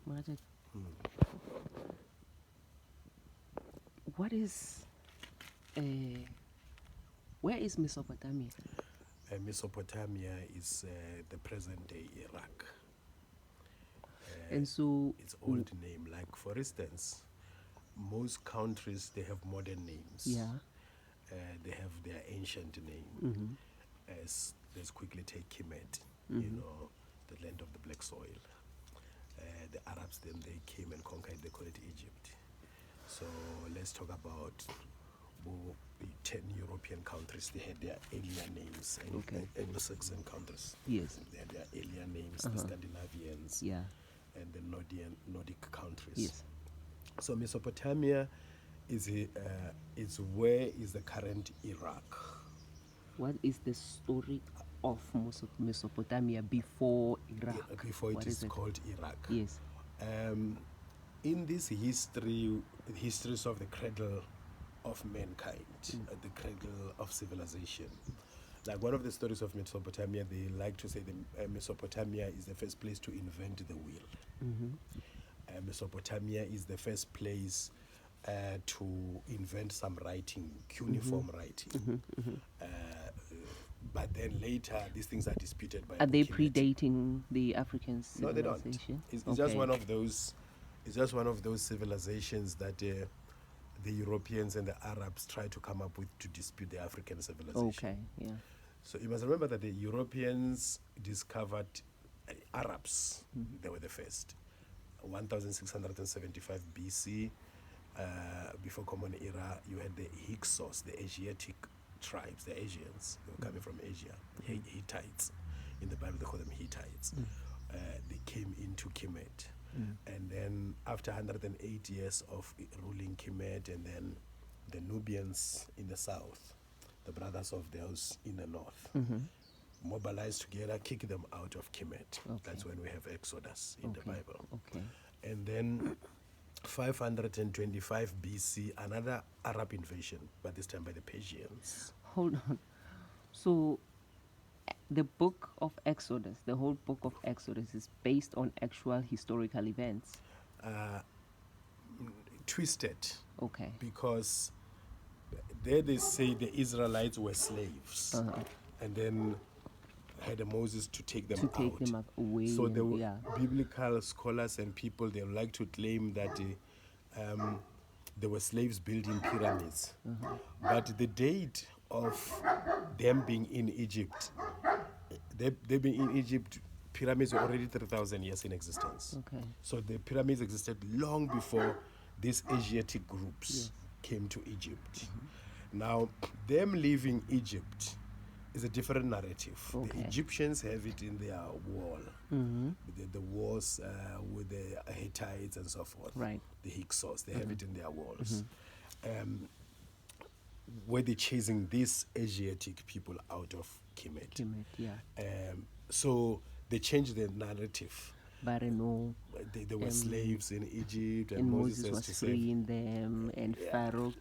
What is, where is Mesopotamia? Mesopotamia is the present-day Iraq. And so, Its old name, like for instance, most countries, they have modern names. yeah. They have their ancient name. Mm-hmm. As let's quickly take Kemet, Mm-hmm. The land of the black soil. The Arabs, then they came and conquered, they call it Egypt. So let's talk about the 10 European countries. They had their alien names. Okay. Anglo-Saxon countries. Yes. They had their alien names, the Scandinavians, Yeah. and the Nordic countries. Yes. So Mesopotamia is where is the current Iraq. What is the story of Mesopotamia before Iraq? Before What it is it? called Iraq. Yes. In this history, the histories of the cradle of mankind, the cradle of civilization. Like one of the stories of Mesopotamia, they like to say that Mesopotamia is the first place to invent the wheel. Mm-hmm. Mesopotamia is the first place to invent some writing, cuneiform writing. But then later, these things are disputed by. Are they predating the African civilization? No, they don't. It's just one of those. It's just one of those civilizations that the Europeans and the Arabs try to come up with to dispute the African civilization. Okay. Yeah. So you must remember that the Europeans discovered Arabs. They were the first. 1675 BC, before Common Era, you had the Hyksos, the Asiatic tribes, the Asians. They were coming from Asia. Hittites. In the Bible, they call them Hittites. They came into Kemet. And then after 108 years of ruling Kemet, and then the Nubians in the south, the brothers of those in the north, mobilized together, kick them out of Kemet. Okay. That's when we have Exodus in the Bible. Okay. And then 525 BC, another Arab invasion, but this time by the Persians. Hold on. So, the book of Exodus, the whole book of Exodus, is based on actual historical events. Twisted. Okay. Because there they say the Israelites were slaves. And then had Moses to take them out. Take them away. So there were biblical scholars and people, they like to claim that there were slaves building pyramids. But the date of them being in Egypt, they've been in Egypt, pyramids were already 3,000 years in existence. Okay. So the pyramids existed long before these Asiatic groups came to Egypt. Now, them leaving Egypt is a different narrative. Okay. The Egyptians have it in their wall. The wars with the Hittites and so forth. Right. The Hyksos, they have it in their walls. Where they're chasing these Asiatic people out of Kemet. Kemet, yeah. So they changed the narrative. But no. They were slaves in Egypt, and Moses was freeing them, and Pharaoh,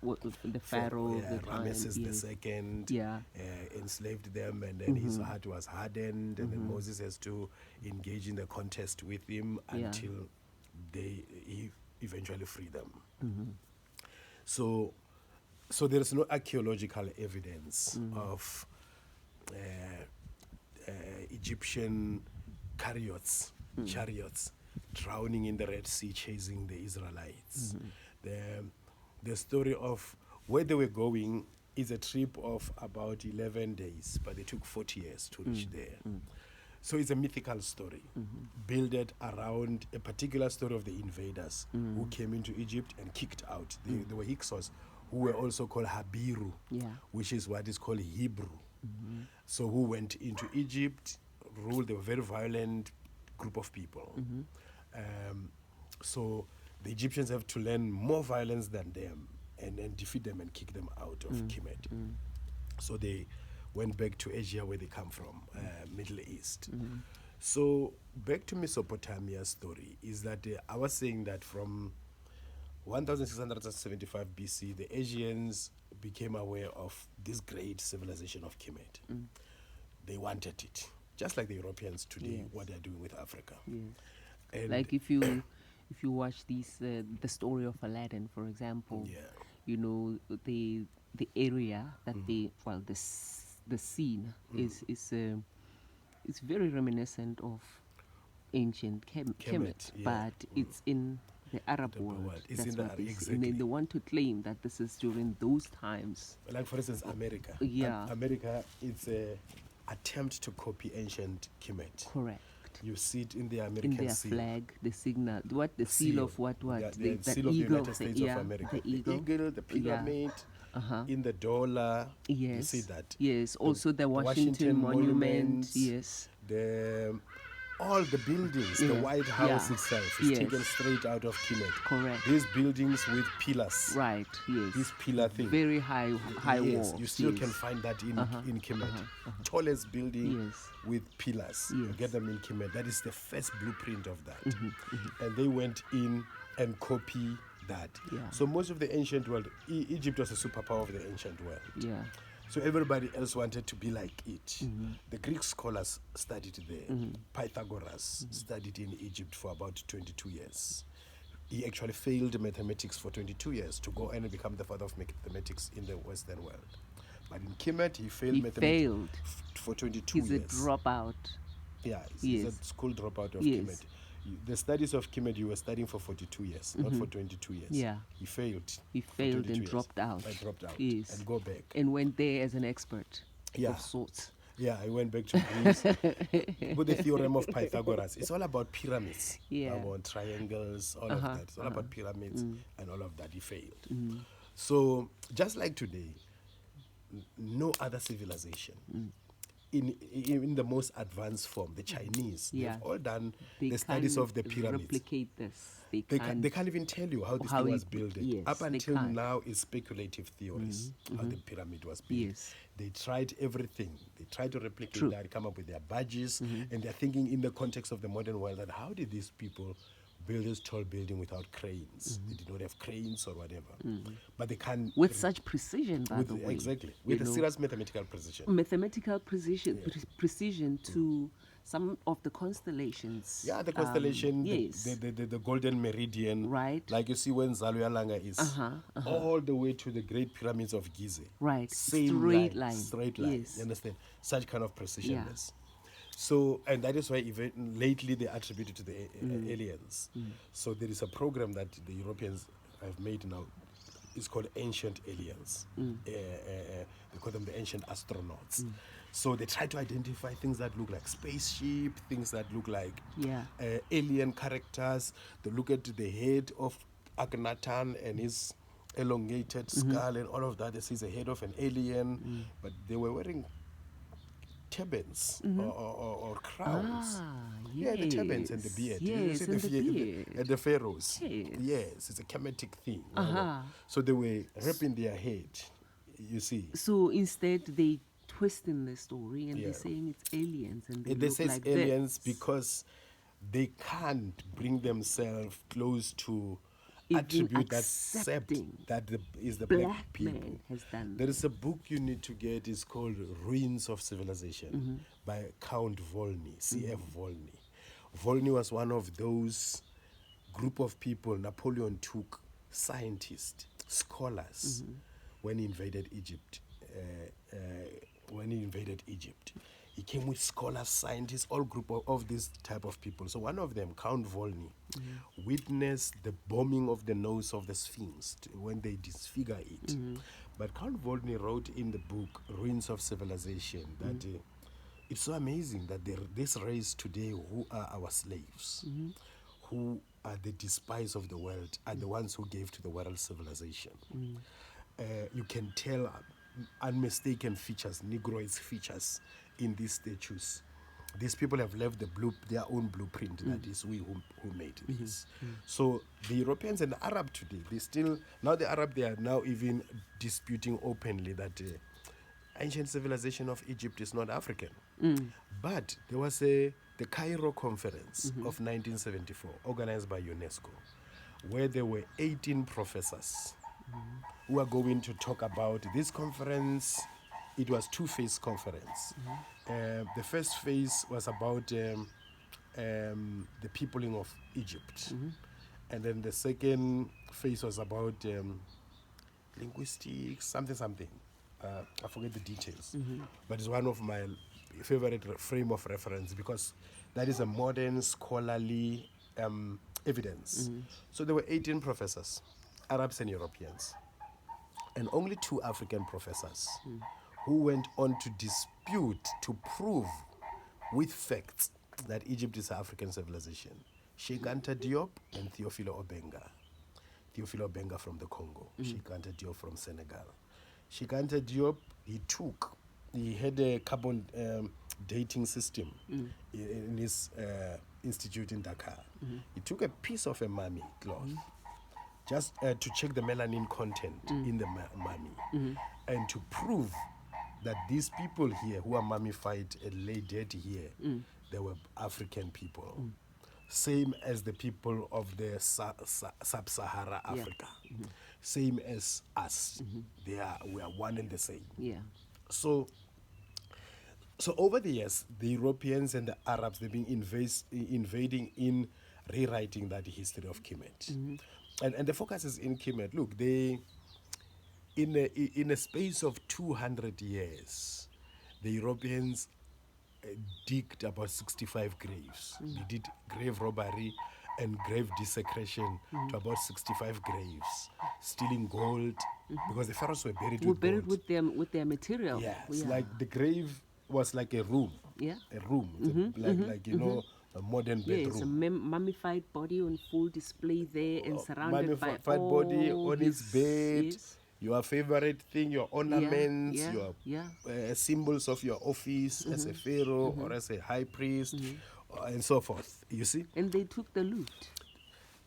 the Pharaoh, Ramesses II, enslaved them, and then his heart was hardened, and then Moses has to engage in the contest with him until he eventually freed them. So there is no archaeological evidence of Egyptian chariots drowning in the Red Sea chasing the Israelites. The story of where they were going is a trip of about 11 days, but they took 40 years to reach there. So it's a mythical story built around a particular story of the invaders who came into Egypt and kicked out. They were Hyksos, who were also called Habiru, which is what is called Hebrew. So who went into Egypt, ruled. They were very violent group of people. So the Egyptians have to learn more violence than them and defeat them and kick them out of Kemet. So they went back to Asia where they come from, Middle East. So back to Mesopotamia's story is that I was saying that from 1675 BC, the Asians became aware of this great civilization of Kemet. They wanted it, just like the Europeans today, what they're doing with Africa. And like if you if you watch these, the story of Aladdin, for example, Yeah. you know, the area that they, well, the scene is it's very reminiscent of ancient Kemet, Kemet, yeah. but it's in the Arab The world. world. It's in That's the what they say. And exactly. then they want to claim that this is during those times. Like for instance, America. Yeah. America, it's a attempt to copy ancient Kemet. Correct. You see it in the In American their seal. flag, the signal, what the seal of what The that seal of the eagle, United States yeah, of America. the eagle, The pyramid, uh-huh. in the dollar. Yes. You see that. Yes. Also the Washington Monument. Yes. The all the buildings, the Yeah. White House Yeah. itself is Yes. taken straight out of Kemet. Correct. These buildings with pillars. Right. Yes. This pillar thing. Very high Yes, walls. you still can yes. find that in Kemet. Tallest building Yes. with pillars. You Yes. get them in Kemet. That is the first blueprint of that. And they went in and copy that. Yeah. So most of the ancient world, Egypt was a superpower of the ancient world. Yeah. So everybody else wanted to be like it. The Greek scholars studied there. Pythagoras studied in Egypt for about 22 years. He actually failed mathematics for 22 years to go and become the father of mathematics in the Western world. But in Kemet, he failed He mathematics failed. For 22 He's years. a dropout. Yeah, he's Yes. a school dropout of Yes. Kemet. The studies of Kemet, you were studying for 42 years, not for 22 years. Yeah. He failed. He for failed 22 and years. dropped out. I dropped out. Yes. And go back. And went there as an expert Yeah. of sorts. Yeah, I went back to Greece with the theorem of Pythagoras. It's all about pyramids, Yeah. about triangles, all of that. It's all about pyramids and all of that. He failed. So just like today, no other civilization in the most advanced form, the Chinese, Yeah. they've all done They the studies can't of the pyramids. replicate this. They can't even tell you how this how thing was it- built. yes, Up they until can't. now, it's speculative theories how the pyramid was built. Yes. They tried everything. They tried to replicate True. that, come up with their badges, and they're thinking in the context of the modern world that how did these people build this tall building without cranes? They did not have cranes or whatever. But they can With such precision, by the way. exactly you with a know. serious mathematical precision. Mathematical precision to some of the constellations. Yeah, the constellation, yes. the golden meridian, Right. Like you see when Zaluyalanga is, all the way to the Great Pyramids of Giza. Right. Same Straight line, line. straight line. Yes. You understand? Such kind of precision. Yeah. Yes. So, and that is why even lately they attribute it to the aliens. So there is a program that the Europeans have made now. It's called Ancient Aliens. They call them the ancient astronauts. So they try to identify things that look like spaceship, things that look like Yeah. alien characters. They look at the head of Akhenaten and his elongated skull and all of that. They see the head of an alien, but they were wearing turbans or crowns. Ah, Yeah, the turbans and the beard. You Yes, see and the beard. and the pharaohs. Yes. Yes, it's a Kemetic thing. Uh-huh. So they were wrapping their head, you see. So instead, they twist in the story and Yeah. they're saying it's aliens and they They look say like aliens this. because they can't bring themselves close to Even attribute that accept accepting that is the black black people. man has done There is a book you need to get. It's called Ruins of Civilization by Count Volney, C.F. Volney. Volney was one of those group of people Napoleon took, scientists, scholars, when he invaded Egypt. He came with scholars, scientists, all group of this type of people. So one of them, Count Volney, witnessed the bombing of the nose of the Sphinx when they disfigure it. But Count Volney wrote in the book Ruins of Civilization that it's so amazing that this race today who are our slaves, who are the despised of the world, are the ones who gave to the world civilization. You can tell unmistaken features, Negroid features in these statues. These people have left their own blueprint. That is we who made this. So the Europeans and the Arab today, the Arab, they are now even disputing openly that ancient civilization of Egypt is not African. But there was the Cairo conference of 1974, organized by UNESCO, where there were 18 professors who are going to talk about this conference. It was two-phase conference. The first phase was about the peopling of Egypt. And then the second phase was about linguistics, something. I forget the details, but it's one of my favorite frame of reference because that is a modern scholarly evidence. So there were 18 professors, Arabs and Europeans, and only 2 African professors who went on to dispute, to prove with facts that Egypt is an African civilization. Sheikh Anta Diop and Theophilo Obenga. Theophilo Obenga from the Congo, Sheikh Anta Diop from Senegal. Sheikh Anta Diop, he had a carbon dating system in his institute in Dakar. He took a piece of a mummy cloth just to check the melanin content in the mummy and to prove that these people here who are mummified and lay dead here, they were African people. Same as the people of the sub-Sahara Africa. Same as us. We are one and the same. Yeah. So over the years, the Europeans and the Arabs, they've been invading in rewriting that history of Kemet. And the focus is in Kemet. Look, they in a space of 200 years, the Europeans digged about 65 graves. They did grave robbery and grave desecration to about 65 graves, stealing gold because the pharaohs were buried with Buried gold. with their material. Yeah, it's like the grave was like a room. Yeah. A room. It's like you know, a modern bedroom. Yes, a mummified body on full display there and surrounded by Mummified all body on its bed. yes. Your favorite thing, your ornaments, yeah. your symbols of your office as a pharaoh or as a high priest, and so forth. You see? And they took the loot.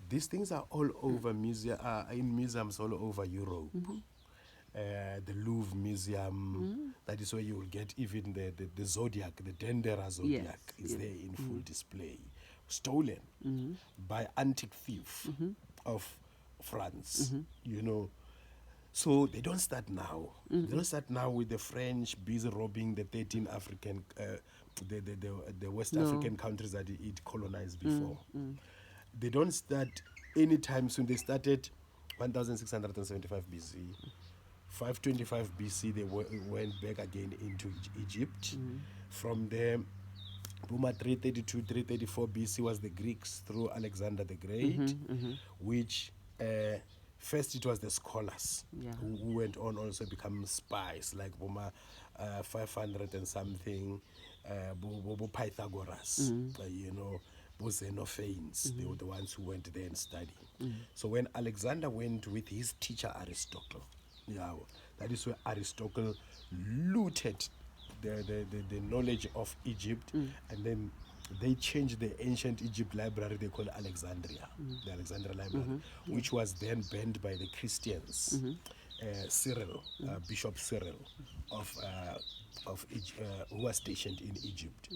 These things are all over in museums all over Europe. The Louvre Museum, that is where you will get even the zodiac, the Dendera zodiac is there in full display. Stolen by antique thief of France, you know. So they don't start now. They don't start now with the French busy robbing the 13 African, the West African countries that it colonized before. They don't start anytime soon. They started 1675 BC. 525 BC, they went back again into Egypt. From there, Buma 332, 334 BC was the Greeks through Alexander the Great, which first it was the scholars who went on also become spies, like Buma 500 and something, Pythagoras, you know, Xenophanes, they were the ones who went there and studied. So when Alexander went with his teacher Aristotle, that is where Aristotle looted the knowledge of Egypt, and then they changed the ancient Egypt library they call Alexandria, the Alexandria Library, which was then banned by the Christians. Cyril, Bishop Cyril of Egypt, who was stationed in Egypt.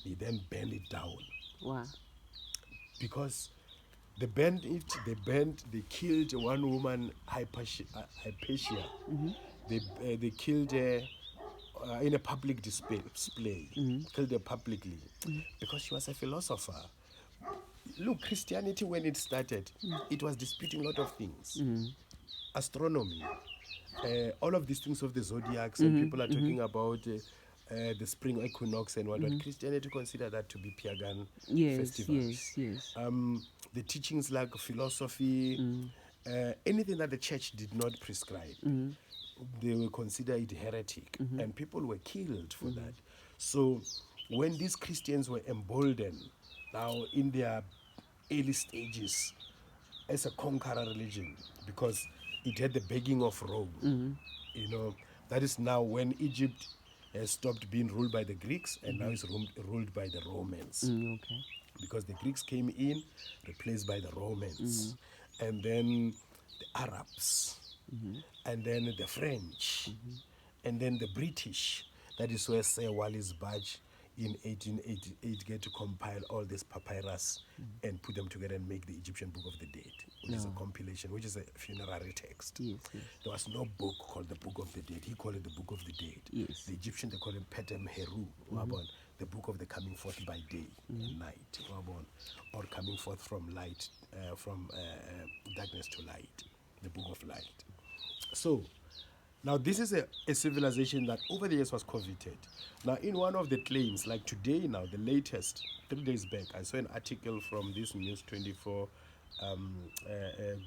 He then banned it down. Wow. Because they banned it, they killed one woman, Hypatia. They killed her in a public display, killed her publicly, because she was a philosopher. Look, Christianity, when it started, it was disputing a lot of things. Astronomy, all of these things of the zodiacs, and people are talking about the spring equinox and whatnot. Christianity considered that to be pagan festivals. Yes. The teachings like philosophy, anything that the church did not prescribe, they will consider it heretic, and people were killed for that. So when these Christians were emboldened, now in their early stages, as a conqueror religion, because it had the begging of Rome, you know, that is now when Egypt has stopped being ruled by the Greeks and now is ruled by the Romans. Okay. Because the Greeks came in, replaced by the Romans, and then the Arabs, and then the French, and then the British. That is where Sir Wallis Budge in 1888 get to compile all this papyrus and put them together and make the Egyptian Book of the Dead, which is a compilation, which is a funerary text. Yes. There was no book called the Book of the Dead. He called it the Book of the Dead. Yes. The Egyptian, they call it Petem Heru, the book of the coming forth by day and night, or coming forth from light, from darkness to light, the book of light. So now this is a civilization that over the years was coveted. Now in one of the claims, like today now, the latest, 3 days back, I saw an article from this News 24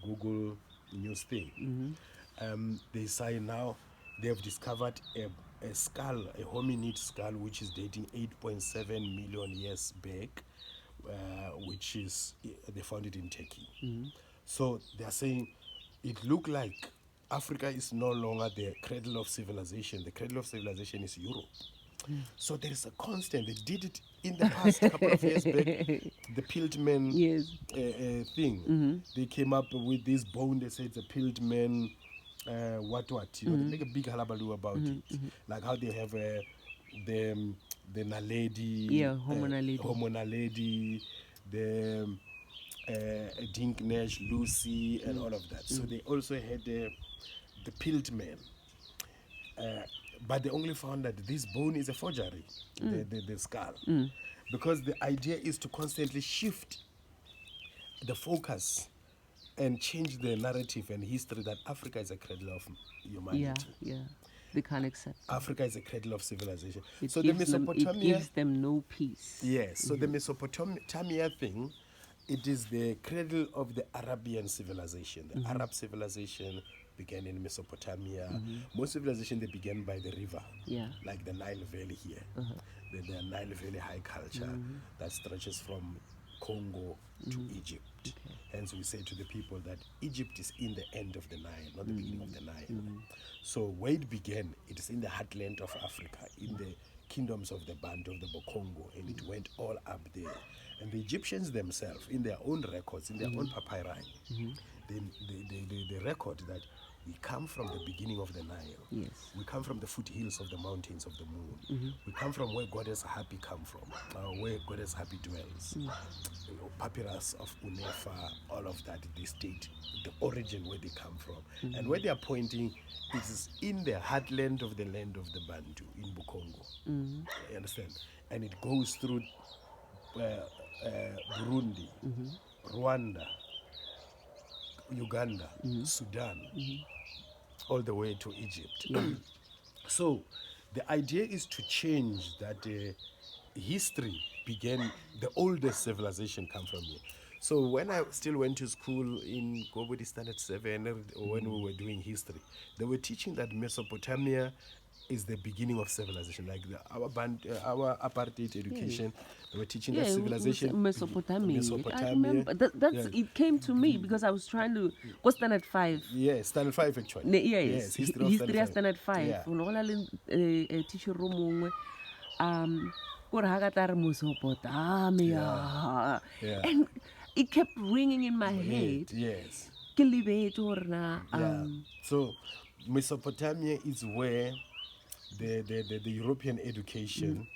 Google News thing. They say now they have discovered a skull, a hominid skull, which is dating 8.7 million years back, which is, they found it in Turkey. So they are saying it looked like Africa is no longer the cradle of civilization. The cradle of civilization is Europe. So there is a constant. They did it in the past couple of years back. The Piltman Yes. thing. They came up with this bone. They said it's a Piltman. What? You know, they make a big hullabaloo about it. Like how they have the Naledi, Homo naledi. Homo naledi, the Dinknesh, Lucy, and all of that. So they also had the Piltman. But they only found that this bone is a forgery, the skull. Because the idea is to constantly shift the focus and change the narrative and history that Africa is a cradle of humanity. Yeah. They can't accept. Africa is a cradle of civilization. It So gives the Mesopotamia... it gives them no peace. Yes, so the Mesopotamia thing, it is the cradle of the Arabian civilization. The Arab civilization began in Mesopotamia. Most civilization, they began by the river, like the Nile Valley here. The Nile Valley high culture that stretches from Congo to Egypt. Okay. Hence we say to the people that Egypt is in the end of the Nile, not the beginning of the Nile. So where it began, it is in the heartland of Africa, in the kingdoms of the Bantu of the Bokongo, and it went all up there. And the Egyptians themselves, in their own records, in their own papyri, they record that we come from the beginning of the Nile. Yes. We come from the foothills of the mountains of the moon. We come from where Goddess Happy come from, where Goddess Happy dwells. Papyrus of Unefa, all of that, they state the origin where they come from. And where they are pointing, it is in the heartland of the land of the Bantu, in Bukongo. You understand? And it goes through Burundi, Rwanda, Uganda, Sudan, all the way to Egypt. So the idea is to change that history began, the oldest civilization come from here. So when I still went to school in Gobodi Standard 7, or when we were doing history, they were teaching that Mesopotamia is the beginning of civilization. Like our apartheid education, they were teaching that civilization. Mesopotamia. I remember. That's it came to me because I was trying to go Standard 5. Yes, Standard 5 actually. Yes, history of Standard 5. Teacher Romongwe. Mesopotamia. And it kept ringing in my head. Yes. So Mesopotamia is where the European education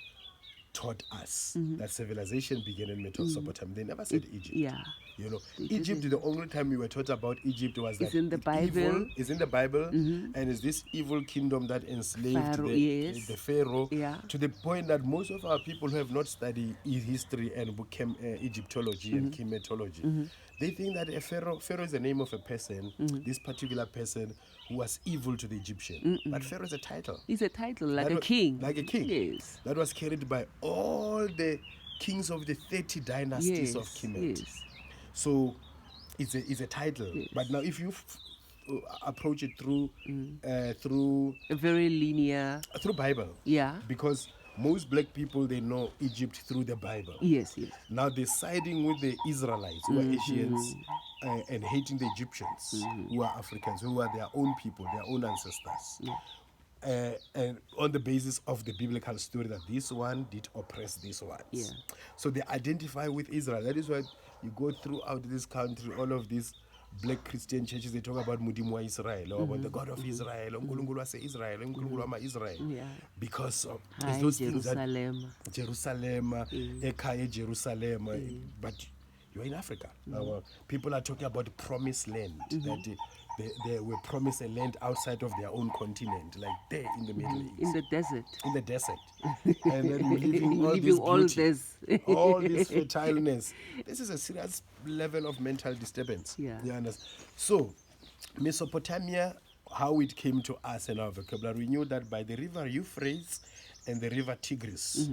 taught us that civilization began in Mesopotamia. They never said Egypt. You know, Egypt, the only time we were taught about Egypt was that it's in the Bible. It's in the Bible, and it's this evil kingdom that enslaved the Pharaoh, to the point that most of our people who have not studied history and Egyptology and Kemetology, they think that a Pharaoh is the name of a person, this particular person who was evil to the Egyptian. But Pharaoh is a title. It's a title, like a king. Like a king. Yes. That was carried by all the kings of the 30 dynasties of Kemet. Yes. So it's a title. Yes. But now if you approach it through a very linear, through Bible. Yeah. Because most black people, they know Egypt through the Bible. Yes. Now they're siding with the Israelites, who are Asians, and hating the Egyptians, who are Africans, who are their own people, their own ancestors. And on the basis of the biblical story that this one did oppress these ones. So they identify with Israel. That is why you go throughout this country, all of these black Christian churches, they talk about Mudimu wa Israel, or about the God of Israel, Israel, because of those things that Jerusalem, Ekaye Jerusalem, but you're in Africa. People are talking about the promised land, that they were promised a land outside of their own continent, like there in the Middle East. In the desert. In the desert. And then you're living all Leaving this all beauty, this. all this fertileness. This is a serious level of mental disturbance. Yeah. You understand? So, Mesopotamia, how it came to us in our vocabulary, we knew that by the river Euphrates and the river Tigris,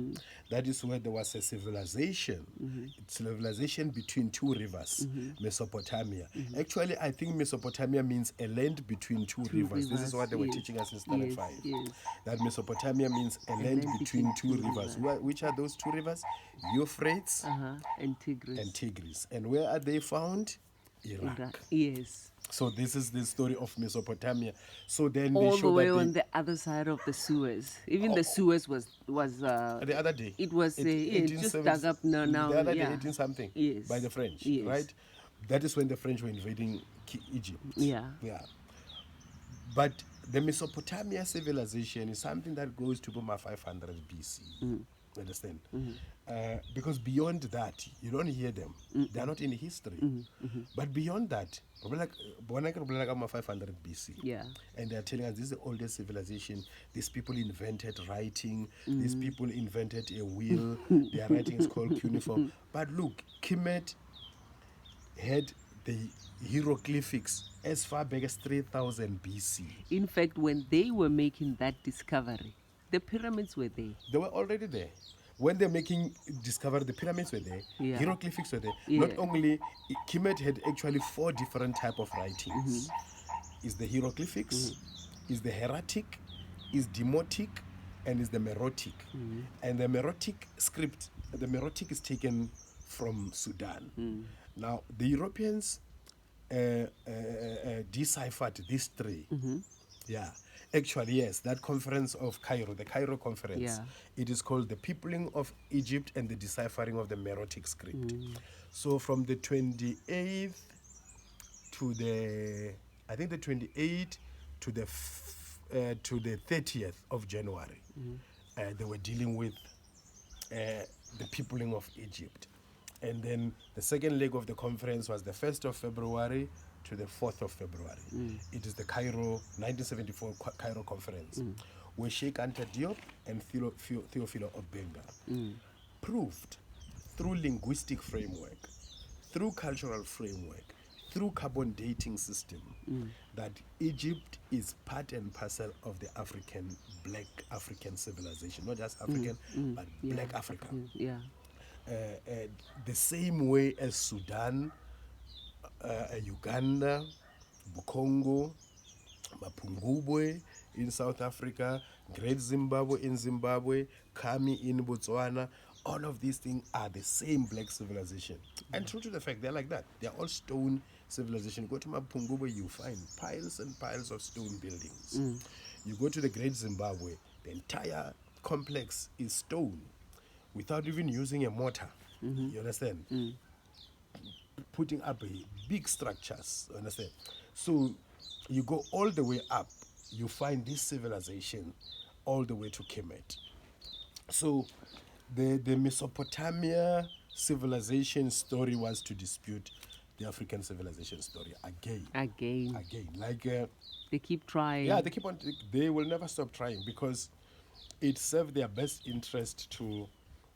that is where there was a civilization. Civilization between two rivers, Mesopotamia. Actually, I think Mesopotamia means a land between two rivers. This is what they were teaching us in Standard 5. Yes. That Mesopotamia means a land between two rivers. Which are those two rivers? Euphrates And Tigris. and Tigris. And where are they found? Iraq. Yes. So this is the story of Mesopotamia. So then All they the show way that on the other side of the Suez. Even the Suez was the other day. it was just dug up now. The other day, Yeah. 18 something. Yes. By the French, Yes. right? That is when the French were invading Egypt. Yeah. Yeah. But the Mesopotamia civilization is something that goes to about 500 BC. Understand? Because beyond that, you don't hear them. They are not in history. But beyond that, like 500 BC. Yeah. And they are telling us this is the oldest civilization. These people invented writing. These people invented a wheel. Their writing is called cuneiform. But look, Kemet had the hieroglyphics as far back as 3000 BC. In fact, when they were making that discovery, the pyramids were there. They were already there. When they're making discovery, the pyramids were there, Yeah. hieroglyphics were there. Yeah. Not only, Kemet had actually 4 different type of writings. Is the hieroglyphics, is the hieratic, is demotic, and is the meroitic. And the meroitic script, the meroitic is taken from Sudan. Now, the Europeans deciphered these 3. Yeah. Actually, yes, that conference of Cairo, the Cairo conference, Yeah. it is called the Peopling of Egypt and the Deciphering of the Meroitic Script. So from the 28th to the, I think the 28th to the 30th of January, they were dealing with the peopling of Egypt. And then the second leg of the conference was the 1st of February to the 4th of February. It is the Cairo 1974 Cairo conference, where Sheikh Anta Diop and Theophilo Obenga proved through linguistic framework, through cultural framework, through carbon dating system, that Egypt is part and parcel of the Black African civilization, not just African, but Black Africa. Yeah. The same way as Sudan, Uganda, Bukongo, Mapungubwe in South Africa, Great Zimbabwe in Zimbabwe, Kami in Botswana, all of these things are the same black civilization. And true to the fact, they're like that. They're all stone civilization. Go to Mapungubwe, you find piles and piles of stone buildings. You go to the Great Zimbabwe, the entire complex is stone without even using a mortar. You understand? Putting up big structures, understand? So you go all the way up, you find this civilization all the way to Kemet. So the Mesopotamia civilization story was to dispute the African civilization story again. Like They keep trying. yeah, they will never stop trying, because it served their best interest to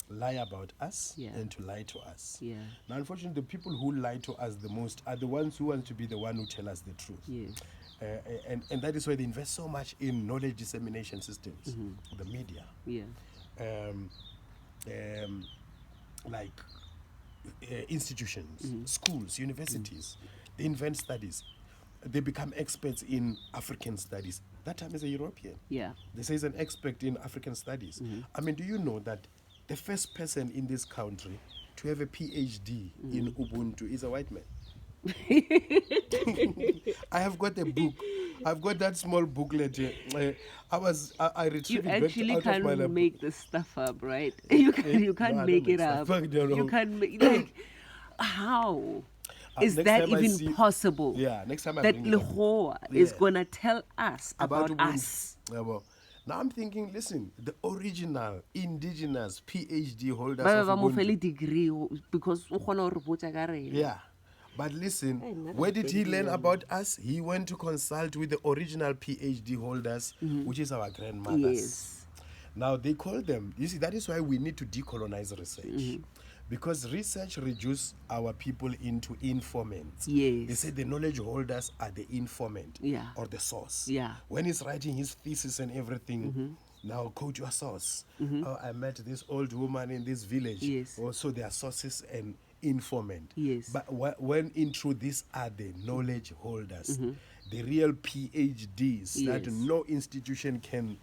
lie about us and to lie to us. Yeah. Now, unfortunately, the people who lie to us the most are the ones who want to be the one who tell us the truth. Yes. And that is why they invest so much in knowledge dissemination systems, the media. Yeah. Like institutions, schools, universities. They invent studies. They become experts in African studies. That time is a European. Yeah. They say he's an expert in African studies. I mean, do you know that the first person in this country to have a PhD in Ubuntu is a white man? I have got a book. I've got that small booklet. I retrieved You it back actually out of my can't lab. make this stuff up, right? You can't No, I make don't it make up. stuff up. No, no. You can't make, like, how is next that time I even see- possible? Yeah, next time I That bring it up. Lehoa is Yeah. gonna tell us about Ubuntu. us. Yeah, well, Now I'm thinking, listen, the original indigenous PhD holders ba of ba mo Ubuntu. fele degree because o kgona go re botsa ka rena. Yeah. But listen, Hey, nna where ra did he learn fedile. about us? He went to consult with the original PhD holders, which is our grandmothers. Yes. Now they call them, you see, that is why we need to decolonize research. Because research reduces our people into informants. Yes. They say the knowledge holders are the informant Yeah. or the source. Yeah. When he's writing his thesis and everything, now quote your source. Oh, I met this old woman in this village. Yes. Also, their sources and informant. Yes. But when in truth, these are the knowledge holders, the real PhDs that Yes. no institution can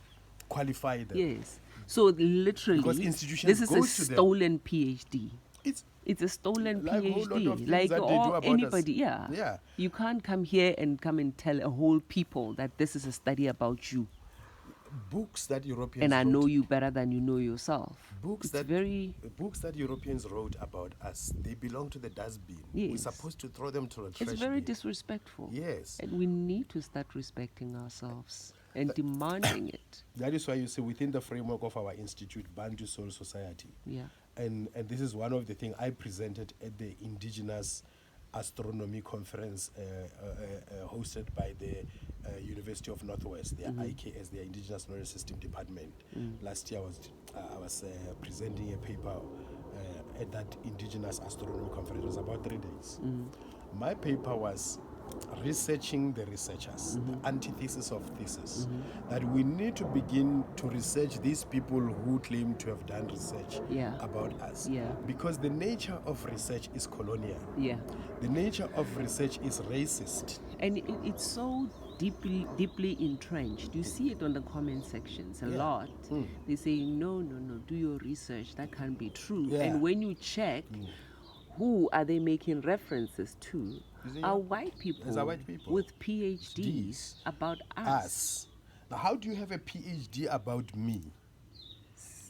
qualify them. Yes. So literally, Because institutions this is a goes to them. stolen PhD. It's a stolen like a whole lot of PhD. things Like that they do all about anybody, us. yeah. Yeah. You can't come here and come and tell a whole people that this is a study about you, Books that Europeans and I wrote, know you better than you know yourself. books It's that very books that Europeans wrote about us, they belong to the dustbin. We're Yes. supposed to throw them to the trash it's very bin. disrespectful. Yes. And we need to start respecting ourselves and demanding it. That is why you see within the framework of our institute, Bantu Soul Society, Yeah. and this is one of the things I presented at the Indigenous Astronomy Conference hosted by the University of Northwest, their IKS, their Indigenous Knowledge System Department. Last year I was presenting a paper at that Indigenous Astronomy Conference. It was about 3 days. My paper was researching the researchers, the antithesis of thesis, that we need to begin to research these people who claim to have done research Yeah. about us. Yeah. Because the nature of research is colonial. Yeah. The nature of research is racist. And it's so deeply entrenched. You see it on the comment sections a Yeah. lot. They say, no, do your research. That can't be true. Yeah. And when you check, who are they making references to? You see, Are white people, These are white people. with PhDs Ds. about us. Us. Now, how do you have a PhD about me?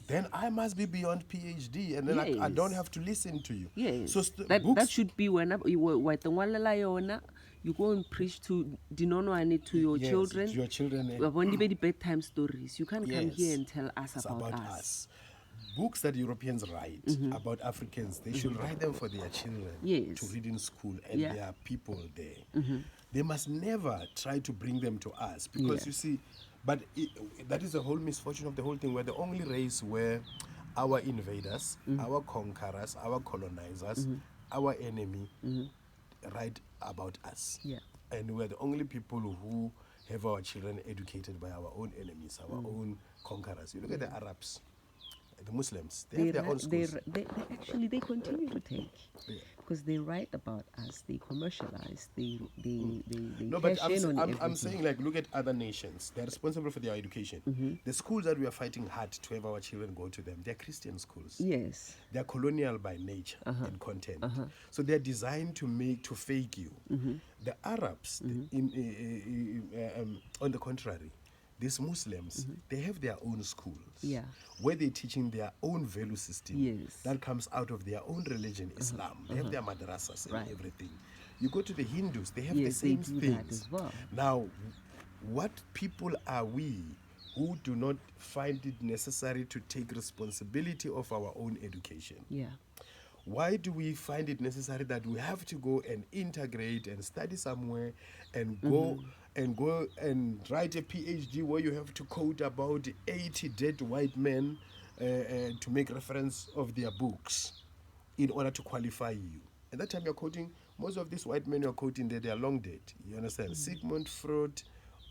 Then I must be beyond PhD, and then I don't Yes. have to listen to you. Yes. So that books, should be whenever you go and preach to Dinono to your yes, children. to your children. When you the bedtime stories, you can't come Yes. here and tell us It's about us. Books that Europeans write about Africans, they should write them for their children Yes. to read in school, and Yeah. there are people there. They must never try to bring them to us because Yeah. you see, but that is the whole misfortune of the whole thing. We're the only race where our invaders, our conquerors, our colonizers, our enemy write about us. Yeah. And we're the only people who have our children educated by our own enemies, our own conquerors. You look at the Arabs, the Muslims, they have their own schools. They continue to take Yeah. because they write about us, they commercialize, they No, but cash in on I'm everything. saying, like, look at other nations. They're responsible for their education. The schools that we are fighting hard to have our children go to them, they're Christian schools. Yes. They're colonial by nature and content. So they're designed to fake you. The Arabs, on the contrary, these Muslims, they have their own schools. Yeah. Where they're teaching their own value system. Yes. That comes out of their own religion, Islam. They have their madrasas and Right. everything. You go to the Hindus, they have Yes, the they same do that things. as well. Now, what people are we who do not find it necessary to take responsibility of our own education? Yeah. Why do we find it necessary that we have to go and integrate and study somewhere and go and write a PhD where you have to quote about 80 dead white men to make reference of their books in order to qualify you? At that time you're quoting, most of these white men you're quoting, they are long dead. You understand? Sigmund Freud,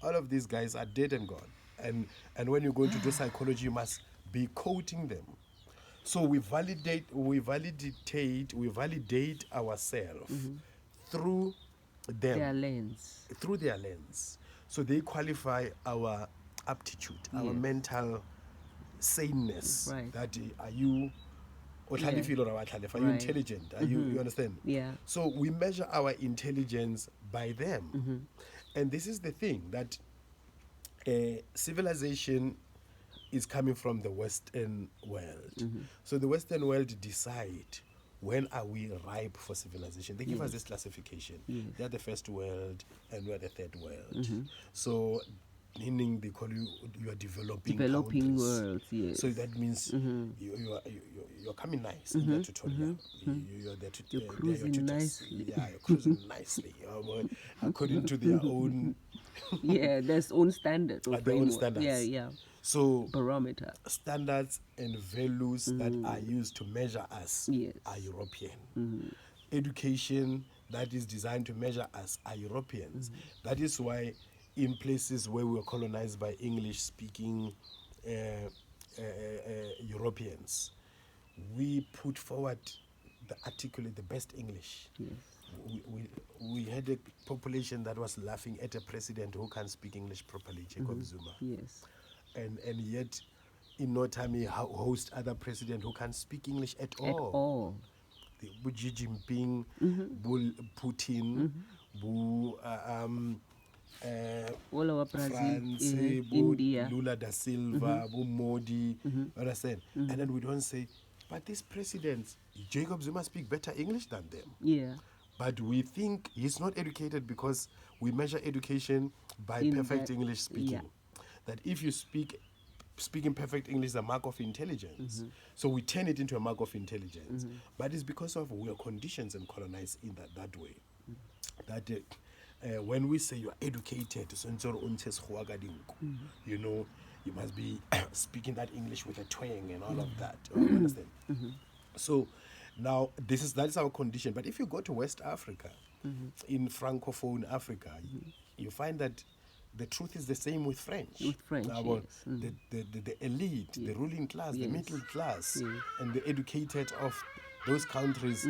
all of these guys are dead and gone. And when you go into do psychology, you must be quoting them. So we validate ourselves through them, through their lens. So they qualify our aptitude, our mental saneness. Right. That are you are you Right. intelligent? Are you understand? Yeah. So we measure our intelligence by them. And this is the thing, that civilization is coming from the Western world. So the Western world decide when are we ripe for civilization. They give us this classification. They are the first world and we are the third world. So meaning they call you are developing Developing countries. worlds, yes. So that means you're coming nice in their tutorial. You're there to You're they're your cruising tutors. nicely. Yeah, you're cruising nicely. According to their own Yeah, there's own standard or their own framework. standards. Yeah, yeah. So Barometer. standards and values that are used to measure us Yes. are European. Education that is designed to measure us are Europeans. That is why in places where we were colonized by English-speaking Europeans, we put forward the best English. Yes. We had a population that was laughing at a president who can't speak English properly, Jacob Zuma. Yes. And yet in no time he host other president who can't speak English at all. At all. Bu Xi Jinping, Bu Putin, Bu All our Brazil, France, Bu India. Lula da Silva, Bu Modi, understand? And then we don't say, but these presidents, Jacob Zuma speak better English than them. Yeah. But we think he's not educated because we measure education by In perfect that- English speaking. yeah. That if you speaking perfect English is a mark of intelligence. So we turn it into a mark of intelligence. But it's because of we are conditioned and colonized in that way. That when we say you are educated, you know, you must be speaking that English with a twang and all of that. You understand? So now that is our condition. But if you go to West Africa, in Francophone Africa, you find that the truth is the same with French. With French, About yes. the elite, the ruling class, the Yes. middle class, Yes. and the educated of those countries,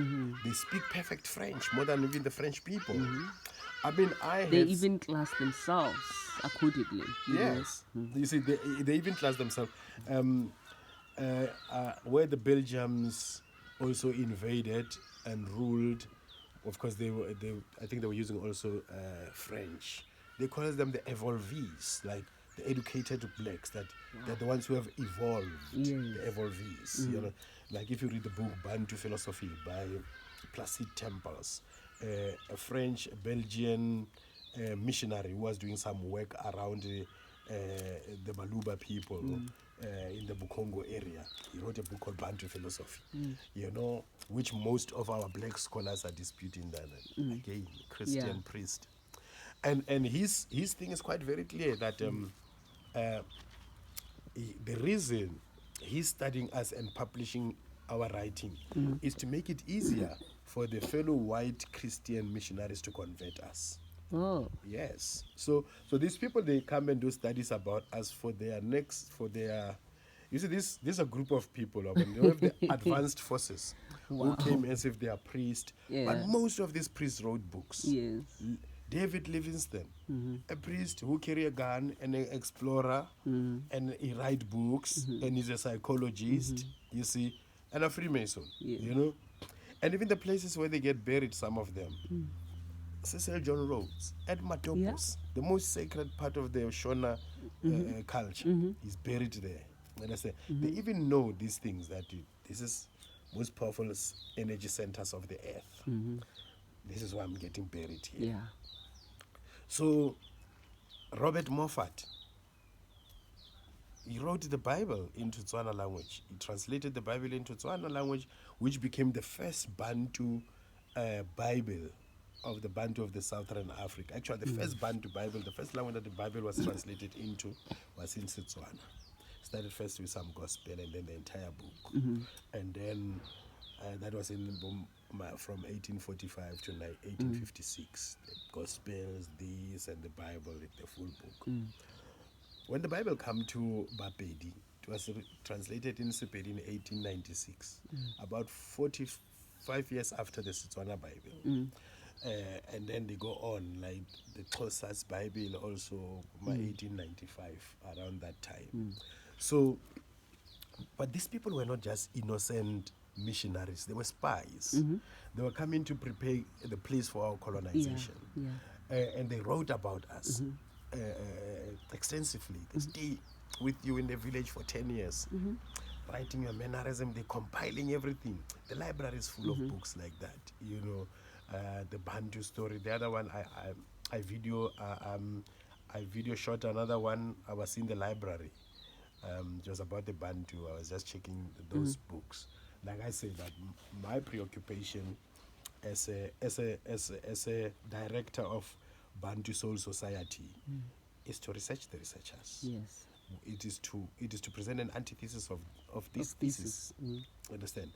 they speak perfect French more than even the French people. I mean, They even class themselves accordingly. you know. Yes. You see, they even class themselves. Where the Belgians also invaded and ruled, of course, I think they were using also French. They call them the evolvees, like the educated blacks, that they're the ones who have evolved, Yes. the evolvees. You know, like if you read the book Bantu Philosophy by Placide Tempels, a French, Belgian missionary who was doing some work around the Maluba people in the Bukongo area. He wrote a book called Bantu Philosophy, you know, which most of our black scholars are disputing that. Again, Christian priest. And his thing is quite very clear that the reason he's studying us and publishing our writing is to make it easier for the fellow white Christian missionaries to convert us. Oh. Yes. So these people, they come and do studies about us you see, this is a group of people. They have the advanced forces who came as if they are priests. Yeah. But most of these priests wrote books. Yes. David Livingstone, a priest who carry a gun and an explorer, and he write books, and he's a psychologist, you see, and a Freemason, you know. And even the places where they get buried, some of them. Cecil John Rhodes, Ed Matopos, the most sacred part of the Shona culture, is buried there. Understand? They even know these things, that this is most powerful energy centers of the earth. This is why I'm getting buried here. Yeah. So Robert Moffat, he wrote the Bible into Tswana language. He translated the Bible into Tswana language, which became the first Bantu Bible of the Bantu of the Southern Africa. Actually, the first Bantu Bible, the first language that the Bible was translated into was in Setswana. Started first with some gospel and then the entire book. And then that was from 1845 to 1856. The Gospels, this, and the Bible, the full book. When the Bible came to Bapedi, it was translated in Sepedi in 1896, about 45 years after the Setswana Bible. And then they go on, like the Xhosa's Bible also, 1895, around that time. So, but these people were not just innocent missionaries, they were spies. They were coming to prepare the place for our colonization. And they wrote about us extensively. They stay with you in the village for 10 years, writing your mannerism, they're compiling everything. The library is full of books like that, you know. The Bantu story. The other one, I video I video shot another one. I was in the library. It was about the Bantu. I was just checking those books. Like I said, that my preoccupation as a director of Bantu Soul Society is to research the researchers. Yes. It is to present an antithesis of this Of thesis. Understand?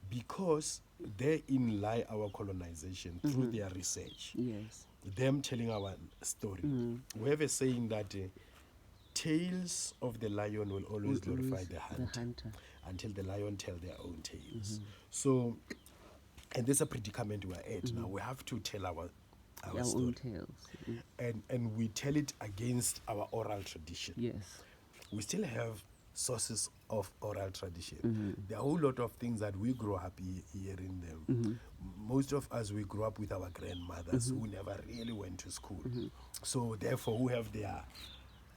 Because therein lie our colonization through their research. Yes. Them telling our story. We have a saying that tales of the lion will always glorify the hunter, until the lion tell their own tales. So, and there's a predicament we're at now. We have to tell our story. Own tales. And we tell it against our oral tradition. Yes. We still have sources of oral tradition. There are a whole lot of things that we grow up hearing them. Most of us, we grew up with our grandmothers who never really went to school. So therefore, who have their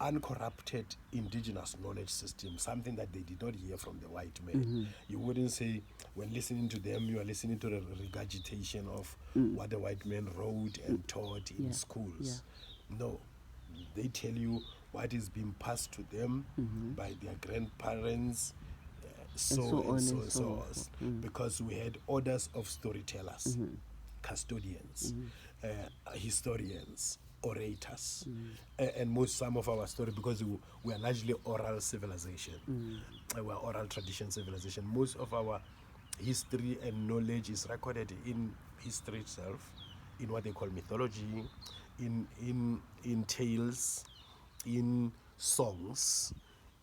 uncorrupted indigenous knowledge system, something that they did not hear from the white man. You wouldn't say, when listening to them, you are listening to the regurgitation of what the white man wrote and taught in schools. No, they tell you what is being passed to them by their grandparents, so on. Because we had orders of storytellers, custodians, historians, orators, and some of our story, because we are largely oral civilization, we are oral tradition civilization. Most of our history and knowledge is recorded in history itself, in what they call mythology, in tales, in songs,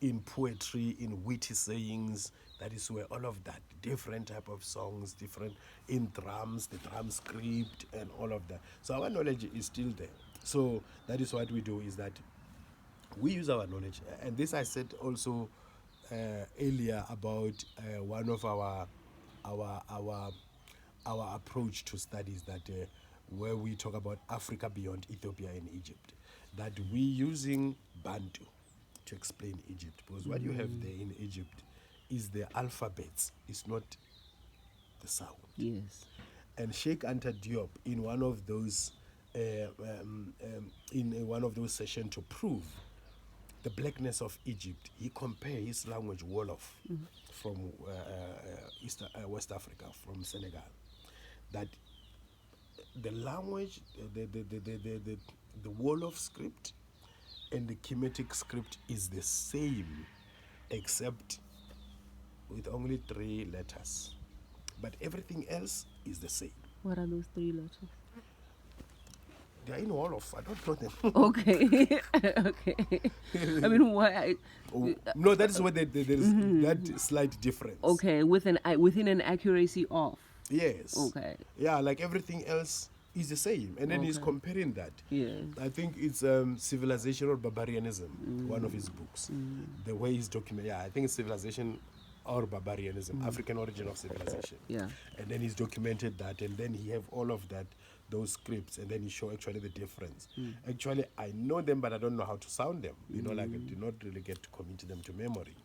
in poetry, in witty sayings. That is where all of that, different type of songs, different, in drums, the drum script and all of that. So our knowledge is still there. So that is what we do, is that we use our knowledge. And this I said also earlier about one of our approach to studies, that where we talk about Africa beyond Ethiopia and Egypt, that we using Bantu to explain Egypt, because what you have there in Egypt is the alphabets, it's not the sound. Yes. And Sheikh Anta Diop, in one of those sessions to prove the blackness of Egypt, he compared his language Wolof from West Africa, from Senegal, that the language, the Wolof script and the Kemetic script is the same, except with only 3 letters. But everything else is the same. What are those 3 letters? They are in Wolof. I don't know them. Okay. Okay. I mean, why? No, that is where there is that slight difference. Okay, within an accuracy of. Yes. Okay. Yeah, like everything else is the same. And then he's comparing that. Yes. I think it's Civilization or Barbarianism, one of his books. The way he's documenting, I think it's Civilization or Barbarianism, African origin of civilization. Yeah. And then he's documented that, and then he have all of that, those scripts, and then he show actually the difference. Actually, I know them, but I don't know how to sound them. You know, like I do not really get to commit them to memory.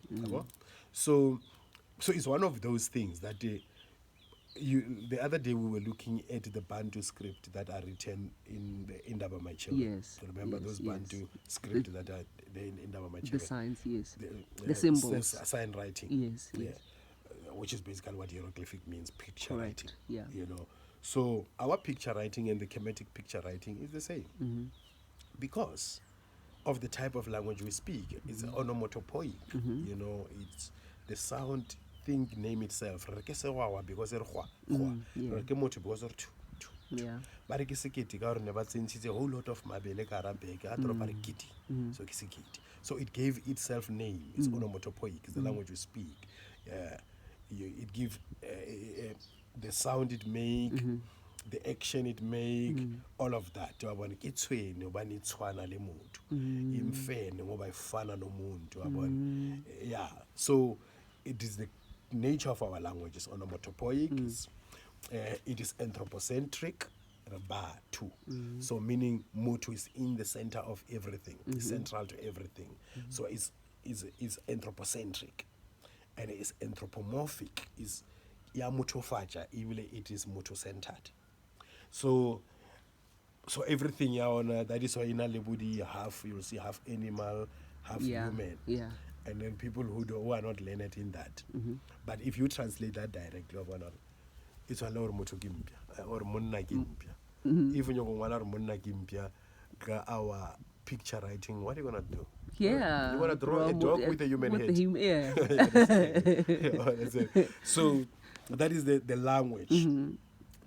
So it's one of those things that the other day we were looking at the Bantu script that are written in the Indaba Machel. Yes. Remember those Bantu script that are there in Indaba Machel? The signs, yes. The symbols. Sign writing. Yes, yes. Which is basically what hieroglyphic means, picture Correct. writing. Yeah. You know. So our picture writing and the Kemetic picture writing is the same. Because of the type of language we speak. It's onomatopoeic. You know, it's the sound thing, name itself. Because Yeah. but it's a whole lot of mabele ka hara beke, a drop a re kiti. So ke sekete. So it gave itself name. It's onomatopoeic. It's the language we speak. It gives the sound it make, the action it make, all of that. Yeah. So it is the nature of our language. It's onomatopoeic. It is anthropocentric. Too. So meaning Mutu is in the center of everything, is central to everything. So it's anthropocentric, and it is anthropomorphic. Is mutofaja, even it is mutu-centered. So So everything that is why in Alebudi you'll see half animal, half human. Yeah. And then people who are not learned in that. But if you translate that directly, it's a lot of moto gimpia or monna gimpia. Even you want to monna gimpia, our picture writing, what are you gonna do? Yeah. You wanna draw a dog with a human head. Yeah. That's it. So that is the language,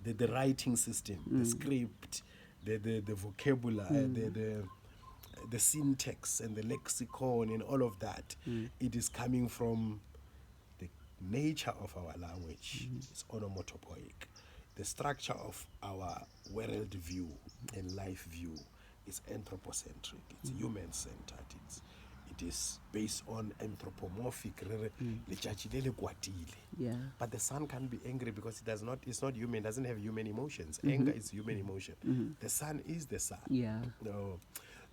the writing system, the script, the vocabulary, the syntax and the lexicon and all of that. It is coming from the nature of our language. It's onomatopoeic. The structure of our world view and life view is anthropocentric. It's human-centered. It is based on anthropomorphic. Yeah. But the sun can't be angry because it's not human, doesn't have human emotions. Anger is human emotion. The sun is the sun. Yeah. No.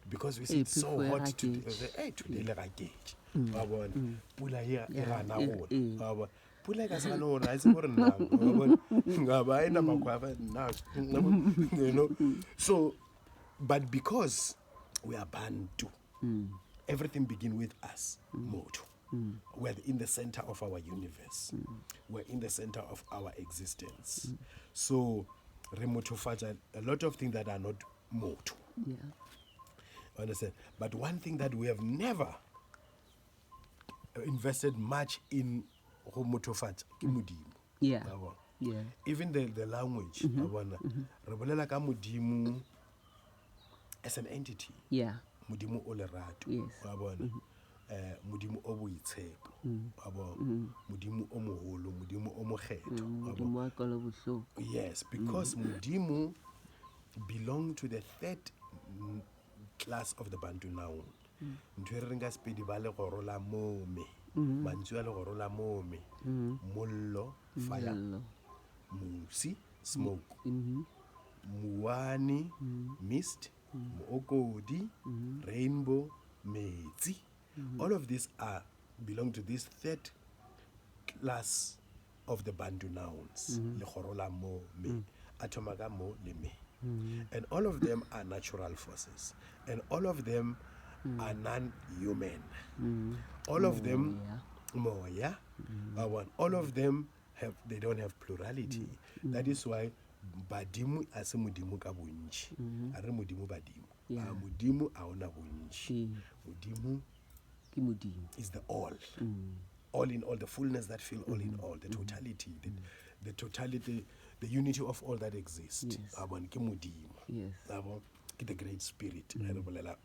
Because we see it's so hot today le ga gauge. Wa bona pula ya gana gona. Wa bona pula ka sa no ra itse gore nna. Wa bona ngaba ina makwava na. You know. So but because we are Bantu, everything begins with us, Motu. We're in the center of our universe. We're in the center of our existence. So, remotofaja, a lot of things that are not Motu. Yeah. Understand? But one thing that we have never invested much in remotofaja, Mudimu. Yeah. Yeah. Even the language, Rebolela ka Mudimu as an entity. Yeah. Mudimu o lerato. Yes. Wa bona. Mudimu o boitshepo. Wa bona. Mudimu o moholo, Mudimu o mokgetho. Modimo wa kala bohloko. Yes, because Mudimu belong to the third class of the Bantu noun. Ntho re nka spedi ba le goro la mome. Mantswe a le goro la mome. Mollo, fire. Musi, smoke. Muani, mist. Muokodi, rainbow, metsi. All of these belong to this third class of the Bantu nouns. Le goro la mome. Atomaga mo le me. And all of them are natural forces. And all of them are non-human. All of them, moya. All of them they don't have plurality. That is why Badimu ase Mudimu ka bonchi. Are Mudimu Badimu. Mudimu aona bonchi. Mudimu is the all. All in all, the fullness that fill all in all, the totality, the totality, the unity of all that exists. Yes. Yes. The great spirit.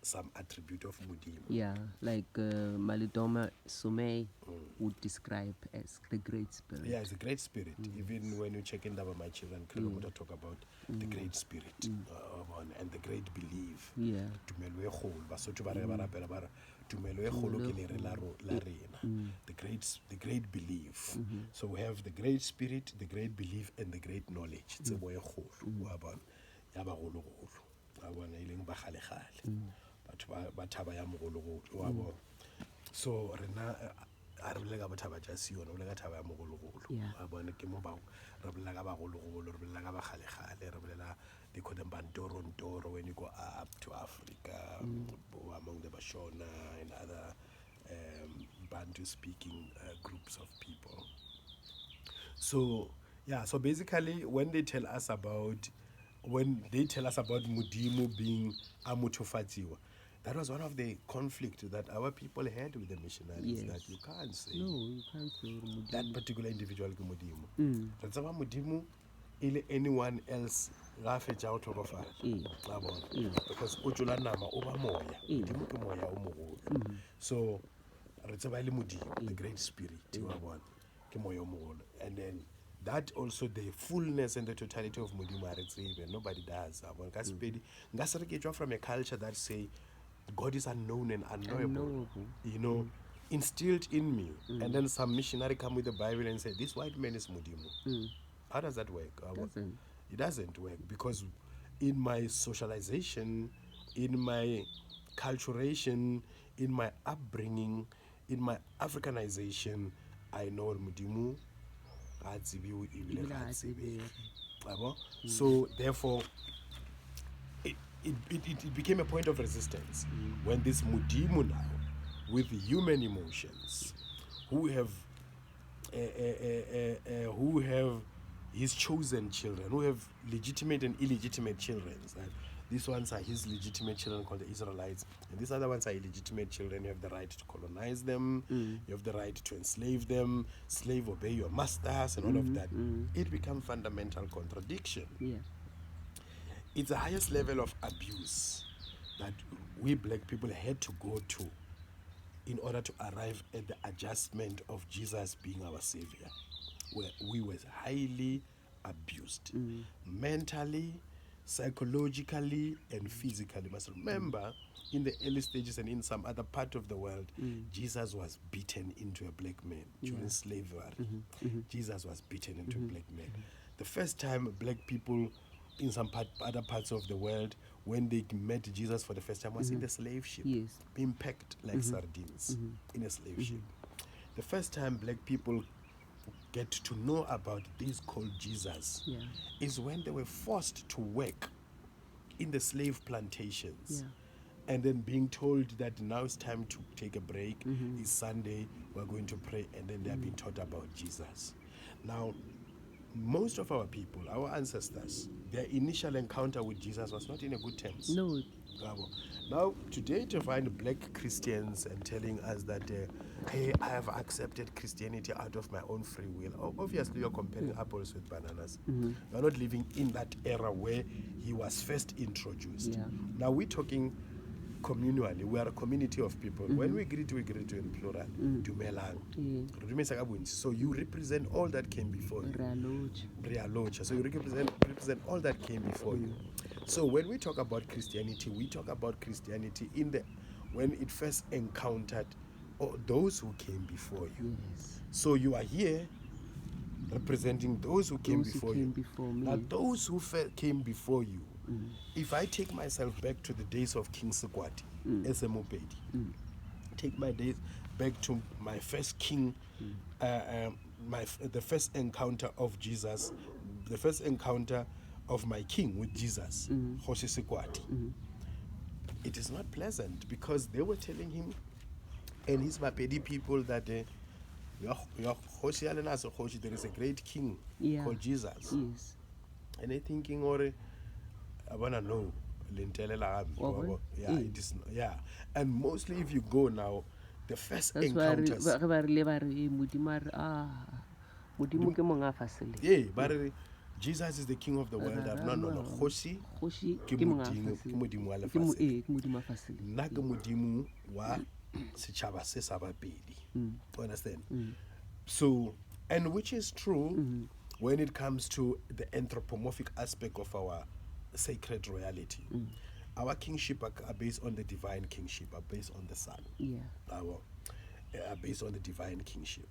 Some attribute of Mudimu. Yeah, like Malidoma Sumei would describe as the great spirit. Yeah, it's a great spirit. Even when you check in my children, talk about the great spirit and the great belief. Yeah. The great belief. So we have the great spirit, the great belief, and the great knowledge. It's a boy so rena a re bolela ka bathaba tša sione o bolela ka thaba ya mogologolo a bone ke mo bao re bolela ka bagologolo re bolela ka bagale-gale re bolela they call them Bantoro when you go up to Africa among the Bashona and other Bantu speaking groups of people. So so basically when they tell us about Mudimu being Amutofatiwa, that was one of the conflicts that our people had with the missionaries. Yes. That you can't say. No, you can't say Mudimu. That particular individual ke Mudimu. That's why Mudimu, anyone else, laugh it out of a because Ujula Nama over Moya. Mudimu ke Moya Omogolo. So, Mudimu, the great spirit, ke Moya Omogolo. And then that also the fullness and the totality of Mudimu nobody does. From a culture that say God is unknown and unknowable. You know, instilled in me. And then some missionary come with the Bible and say, this white man is Mudimu. How does that work? It doesn't work because in my socialization, in my culturation, in my upbringing, in my Africanization, I know Mudimu. So therefore it became a point of resistance when this Mudimu now, with human emotions, who have his chosen children, who have legitimate and illegitimate children. These ones are his legitimate children called the Israelites, and these other ones are illegitimate children. You have the right to colonize them, you have the right to enslave them, slave obey your masters, and all of that. It becomes fundamental contradiction. Yeah. It's the highest level of abuse that we black people had to go to in order to arrive at the adjustment of Jesus being our savior, where we were highly abused, mentally, psychologically, and physically. You must remember, in the early stages and in some other part of the world, Jesus was beaten into a black man during slavery. Jesus was beaten into a black man. The first time black people in some other parts of the world, when they met Jesus for the first time, was in the slave ship, being packed like sardines in a slave ship. The first time black people get to know about this called Jesus is when they were forced to work in the slave plantations, and then being told that now it's time to take a break, it's Sunday, we're going to pray, and then they're being taught about Jesus. Now, most of our people, our ancestors, their initial encounter with Jesus was not in a good terms. No. Now, today to find black Christians and telling us that, hey, I have accepted Christianity out of my own free will. Obviously, you're comparing apples with bananas. You're not living in that era where he was first introduced. Now, we're talking communally. We are a community of people. When we greet in plural. Dumelang. So you represent all that came before you. So you represent all that came before you. So when we talk about Christianity, we talk about Christianity when it first encountered those who came before you. So you are here representing those who came before you. Now those who came before you, if I take myself back to the days of King Sekwati, Esemopedi, take my days back to my first king, the first encounter of Jesus, the first encounter of my king with Jesus, Hoshi Sekwati. It is not pleasant because they were telling him and his Mapedi people that there is a great king called Jesus. And they're thinking, I wanna know. It is. And mostly if you go now, the first encounters. Jesus is the king of the world. No. Hoshi ke modimo wa lefatshe. Nna ke modimo wa setjhaba se sa babedi. Understand? So, and which is true when it comes to the anthropomorphic aspect of our sacred royalty. Our kingship are based on the divine kingship, are based on the Son. Are based on the divine kingship.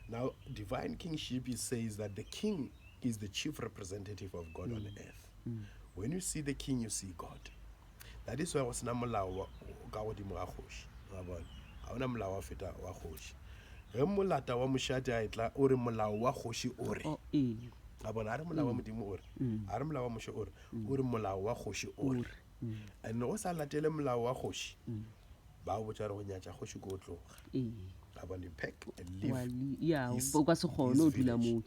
Now, divine kingship, it says that the king is the chief representative of God on earth. When you see the king, you see God. That is why I was namolawa godimo ga kgoshi. Ha ona molao wa feta wa kgoshi. Ge molata wa moshadi a etla o re molao wa kgoshi o re. A bona a re molao wa modimo o re. A re molao wa moshe o re. O re molao wa kgoshi o re. And o sa latele molao wa kgoshi, ba o botsa re go nyatša kgoshi ko tloga. A bona pack and live his village.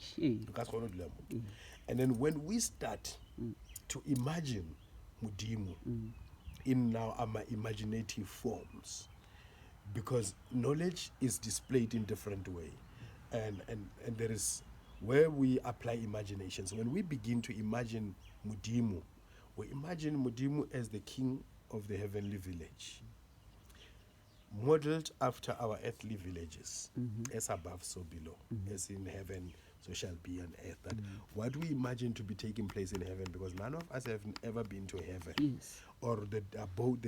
And then when we start to imagine Mudimu in now our imaginative forms, because knowledge is displayed in different way, and there is where we apply imaginations. When we begin to imagine Mudimu, we imagine Mudimu as the king of the heavenly village, modeled after our earthly villages, as above so below, as in heaven so shall be on earth. That what we imagine to be taking place in heaven, because none of us have ever been to heaven, or the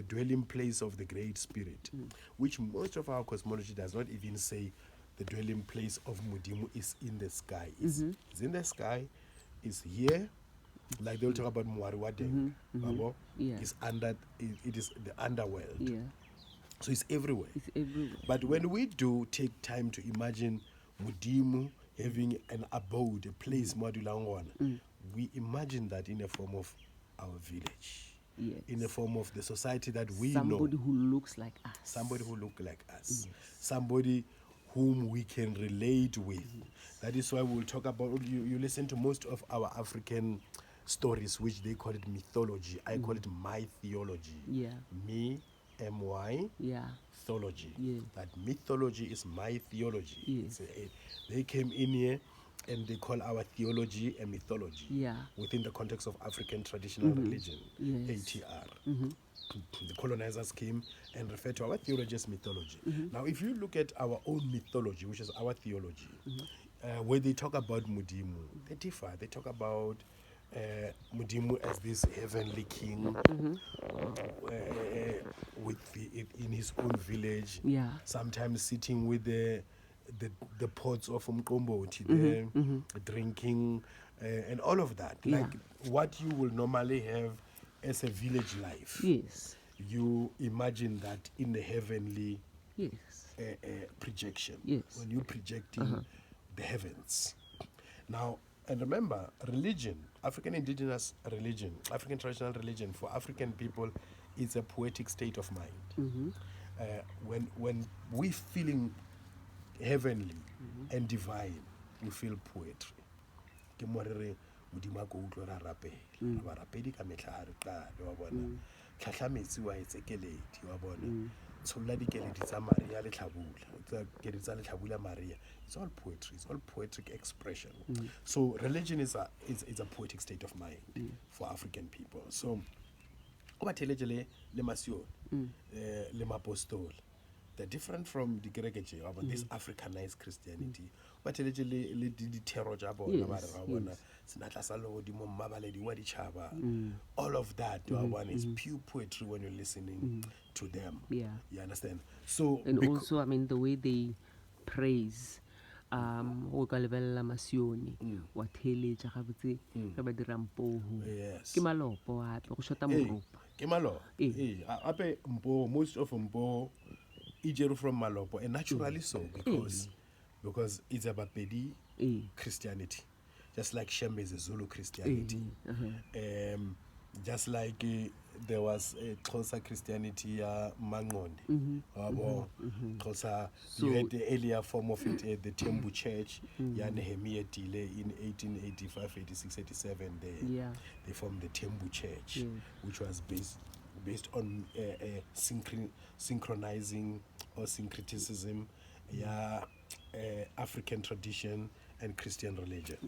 dwelling place of the Great Spirit, which most of our cosmology does not even say the dwelling place of Mudimu is in the sky. It's in the sky, it's here, like they'll talk about Muariwadeng. It's under, it is the underworld. So it's everywhere. But when we do take time to imagine Mudimu having an abode, a place, we imagine that in the form of our village. Yes. in the form of the society that we Somebody know. who looks like us. Somebody who look like us. Somebody whom we can relate with. That is why we'll talk about, you listen to most of our African stories, which they call it mythology. I call it my theology. Yeah. Me, M-Y, Yeah. theology. Yeah. That mythology is my theology. Yes. They came in here and they call our theology a mythology. Yeah. Within the context of African traditional religion, Yes. ATR. The colonizers came and referred to our theology as mythology. Now, if you look at our own mythology, which is our theology, where they talk about Mudimu, they differ. They talk about Mudimu as this heavenly king in his own village, Yeah. sometimes sitting with the pots of Umkomboti there, drinking, and all of that. Yeah. Like what you will normally have as a village life. Yes. You imagine that in the heavenly Yes. projection. Yes. When you're projecting the heavens. Now, and remember, religion, African indigenous religion, African traditional religion for African people is a poetic state of mind. When we feeling heavenly and divine, we feel poetry. Ke mo re re modimo a ko utlwa ra rapela ba rapedi ka metlha ha re qale wa bona tlhahla metsi wa etsekeledi wa bona tsholla dikeledi tsa Maria le tlhabula tsa keledi tsa le tlhabula Maria. It's all poetry, it's all poetic expression. So religion is a poetic state of mind for African people. So o batheletše le masione le mapostole, they're different from the kereke about this Africanized Christianity. But le dithero tša bona ba re ga bona senatla sa legodimo mmabaledi wa ditšhaba, all of that is pure poetry when you're listening to them. Yeah. You understand? So And also, I mean, the way they praise, o ka lebelela masione wa theletša gabotse ge ba dirang poho yes, ke malopo gape go shota moropa. ke malo ape mpo, most of mpo e from malopo, and naturally so, because it's about Pedi Christianity, just like Shem is a Zulu Christianity. Just like there was a Xhosa Christianity, Mangonde, Xhosa, you had the earlier form of it, the Tembu Church, Nehemiah Tile in 1885, 86, 87. They formed the Tembu Church, which was based on synchronizing or syncretism, African tradition and Christian religion.